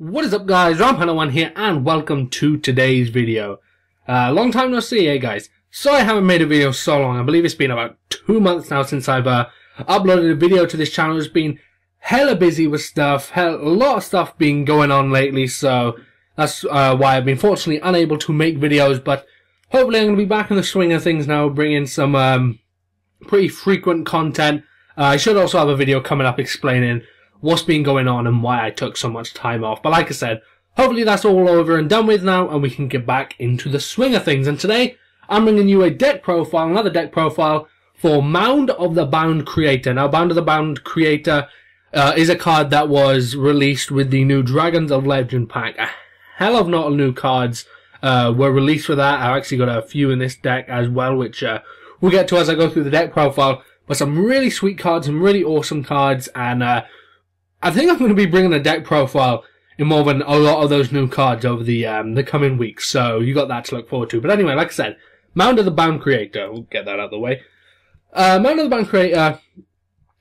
What is up, guys? Ramhana1 here, and welcome to today's video. Long time no see, eh, guys? Sorry I haven't made a video so long. I believe it's been about 2 months now since I've uploaded a video to this channel. It's been hella busy with stuff, a lot of stuff been going on lately, so that's why I've been fortunately unable to make videos, but hopefully I'm going to be back in the swing of things now, bringing some pretty frequent content. I should also have a video coming up explaining what's been going on and why I took so much time off. But like I said, hopefully that's all over and done with now, and we can get back into the swing of things. And today, I'm bringing you a deck profile, another deck profile for Mound of the Bound Creator. Now, Mound of the Bound Creator is a card that was released with the new Dragons of Legend pack. A hell of a lot of new cards were released for that. I've actually got a few in this deck as well, which we'll get to as I go through the deck profile. But some really sweet cards, some really awesome cards, and I think I'm going to be bringing a deck profile involving a lot of those new cards over the coming weeks, so you got that to look forward to. But anyway, like I said, Mound of the Bound Creator. We'll get that out of the way. Mound of the Bound Creator,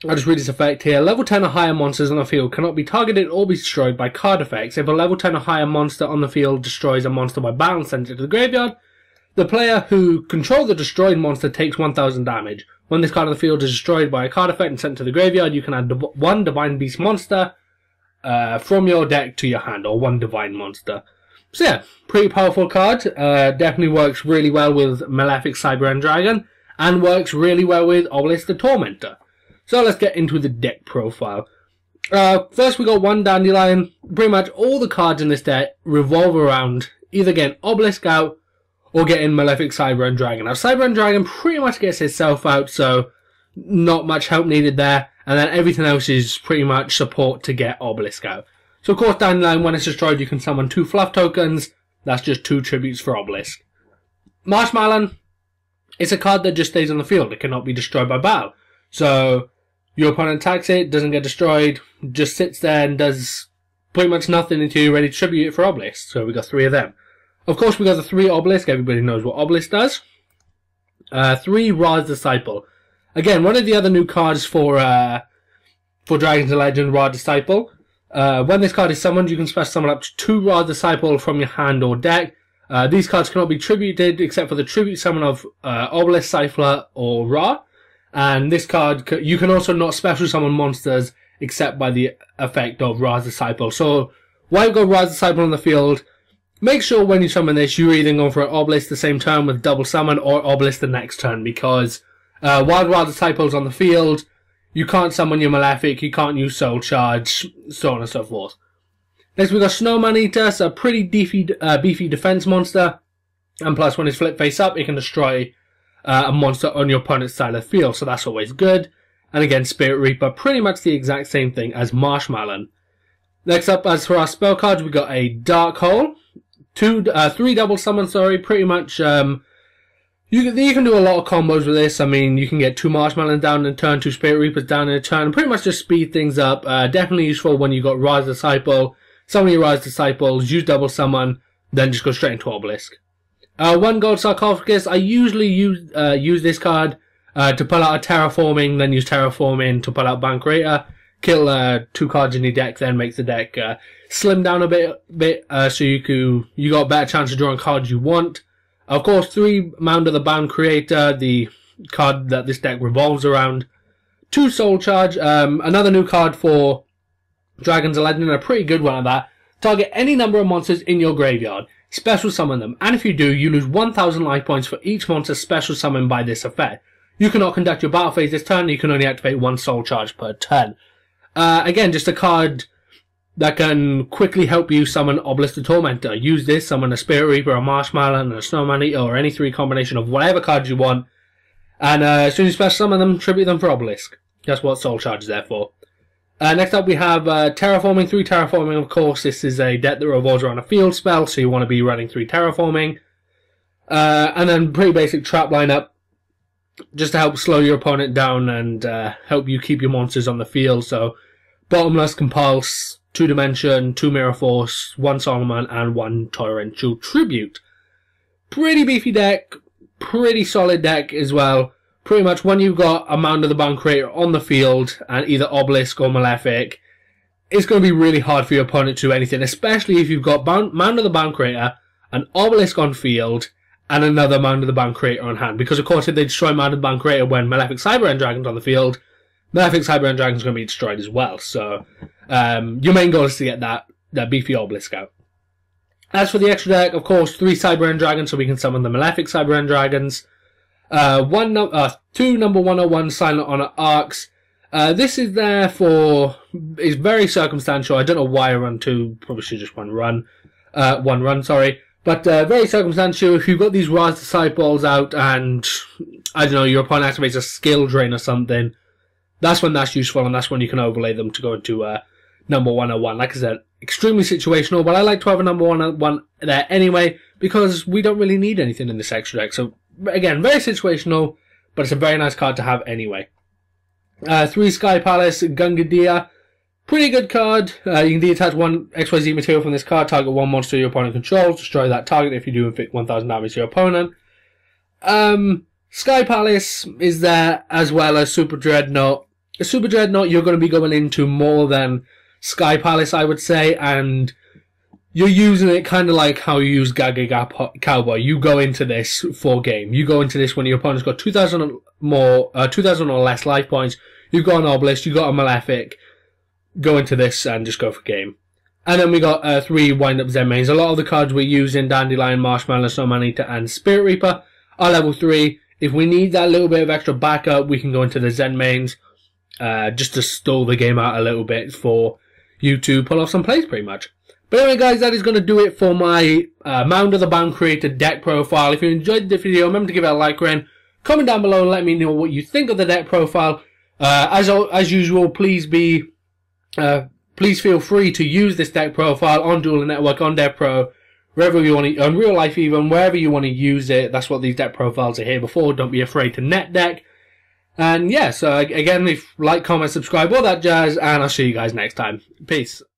I'll just read its effect here. Level 10 or higher monsters on the field cannot be targeted or be destroyed by card effects. If a level 10 or higher monster on the field destroys a monster by battle and sends it to the graveyard, the player who controls the destroyed monster takes 1000 damage. When this card on the field is destroyed by a card effect and sent to the graveyard, you can add one Divine Beast monster from your deck to your hand, or one Divine monster. So yeah, pretty powerful card. Definitely works really well with Malefic Cyber End Dragon, and works really well with Obelisk the Tormentor. So let's get into the deck profile. First we got one Dandelion. Pretty much all the cards in this deck revolve around either getting Obelisk out or getting Malefic Cyber End Dragon. Now, Cyber End Dragon pretty much gets itself out, so not much help needed there. And then everything else is pretty much support to get Obelisk out. So, of course, Dandelion, when it's destroyed, you can summon 2 Fluff tokens. That's just 2 tributes for Obelisk. Marshmallow, it's a card that just stays on the field. It cannot be destroyed by battle. So, your opponent attacks it, doesn't get destroyed, just sits there and does pretty much nothing until you're ready to tribute it for Obelisk. So, we got 3 of them. Of course, we got the 3 Obelisk. Everybody knows what Obelisk does. 3 Ra's Disciple. Again, one of the other new cards for Dragons of Legend, Ra's Disciple. When this card is summoned, you can special summon up to 2 Ra's Disciple from your hand or deck. These cards cannot be tributed except for the tribute summon of Obelisk, Cypher, or Ra. And this card, you can also not special summon monsters except by the effect of Ra's Disciple. So, while you've got Ra's Disciple on the field, make sure when you summon this, you're either going for an Obelisk the same turn with double summon, or Obelisk the next turn, because while Ra's Disciple's on the field, you can't summon your Malefic, you can't use Soul Charge, so on and so forth. Next we got Snowman Eater. It's a pretty beefy defense monster, and plus when it's flipped face up, it can destroy a monster on your opponent's side of the field, so that's always good. And again, Spirit Reaper, pretty much the exact same thing as Marshmallow. Next up, as for our spell cards, we got a Dark Hole. 3 double summon, pretty much, you can do a lot of combos with this. I mean, you can get 2 Marshmallows down in a turn, 2 Spirit Reapers down in a turn, and pretty much just speed things up. Definitely useful when you got Ra's Disciple, summon your Ra's Disciples, use double summon, then just go straight into Obelisk. 1 Gold Sarcophagus, I usually use this card, to pull out a Terraforming, then use Terraforming to pull out Bound Creator. Kill 2 cards in your deck, then makes the deck slim down a bit, so you got a better chance of drawing cards you want. Of course, 3 Mound of the Bound Creator, the card that this deck revolves around. 2 Soul Charge, another new card for Dragons of Legend, a pretty good one at that. Target any number of monsters in your graveyard, special summon them, and if you do, you lose 1000 life points for each monster special summoned by this effect. You cannot conduct your battle phase this turn, you can only activate 1 Soul Charge per turn. Again, just a card that can quickly help you summon Obelisk the Tormentor. Use this, summon a Spirit Reaper, a Marshmallow, and a Snowman Eater, or any 3 combination of whatever cards you want. And as soon as you special summon them, tribute them for Obelisk. That's what Soul Charge is there for. Next up we have Terraforming. 3 Terraforming, of course. This is a deck that revolves around a field spell, so you want to be running 3 Terraforming. And then pretty basic trap lineup, just to help slow your opponent down and help you keep your monsters on the field. So, Bottomless, Compulse, 2 Dimension, 2 Mirror Force, 1 Solomon, and 1 Torrential Tribute. Pretty beefy deck, pretty solid deck as well. Pretty much when you've got a Mound of the Bound Creator on the field, and either Obelisk or Malefic, it's going to be really hard for your opponent to do anything, especially if you've got Mound of the Bound Creator, an Obelisk on field, and another Mound of the Bound Creator on hand. Because, of course, if they destroy Mound of the Bound Creator when Malefic Cyber End Dragon's on the field, Malefic Cyber End Dragon's going to be destroyed as well. So, your main goal is to get that beefy Obelisk out. As for the extra deck, of course, 3 Cyber End Dragons, so we can summon the Malefic Cyber End Dragons. 2 number 101 Silent Honor Arcs. This is there for, it's very circumstantial. I don't know why I run 2, probably should just one run, sorry. But, very circumstantial. If you've got these Ra's Disciples out and, I don't know, your opponent activates a skill drain or something, that's when that's useful, and that's when you can overlay them to go into, number 101. Like I said, extremely situational, but I like to have a number 101 there anyway, because we don't really need anything in this extra deck. So, again, very situational, but it's a very nice card to have anyway. 3 Sky Palace, Gungadia. Pretty good card. You can detach 1 XYZ material from this card, target 1 monster your opponent controls, destroy that target if you do inflict 1000 damage to your opponent. Sky Palace is there, as well as Super Dreadnought. A Super Dreadnought, you're going to be going into more than Sky Palace, I would say, and you're using it kind of like how you use Gaga Cowboy. You go into this for game. You go into this when your opponent's got 2,000 or less life points. You've got an Obelisk, you've got a Malefic. Go into this and just go for game. And then we got 3 Wind-Up Zen mains. A lot of the cards we're using, Dandelion, Marshmallow, Snowman Eater, and Spirit Reaper, are level 3. If we need that little bit of extra backup, we can go into the Zen mains, just to stall the game out a little bit for you to pull off some plays, pretty much. But anyway, guys, that is going to do it for my Mound of the Bound Creator deck profile. If you enjoyed the video, remember to give it a like, rating, comment down below and let me know what you think of the deck profile. As usual, please feel free to use this deck profile on Dueling Network, on DevPRO, wherever you want to, on real life even, wherever you want to use it. That's what these deck profiles are here for. Don't be afraid to net deck. And yeah, so again, if like, comment, subscribe, all that jazz, and I'll see you guys next time. Peace.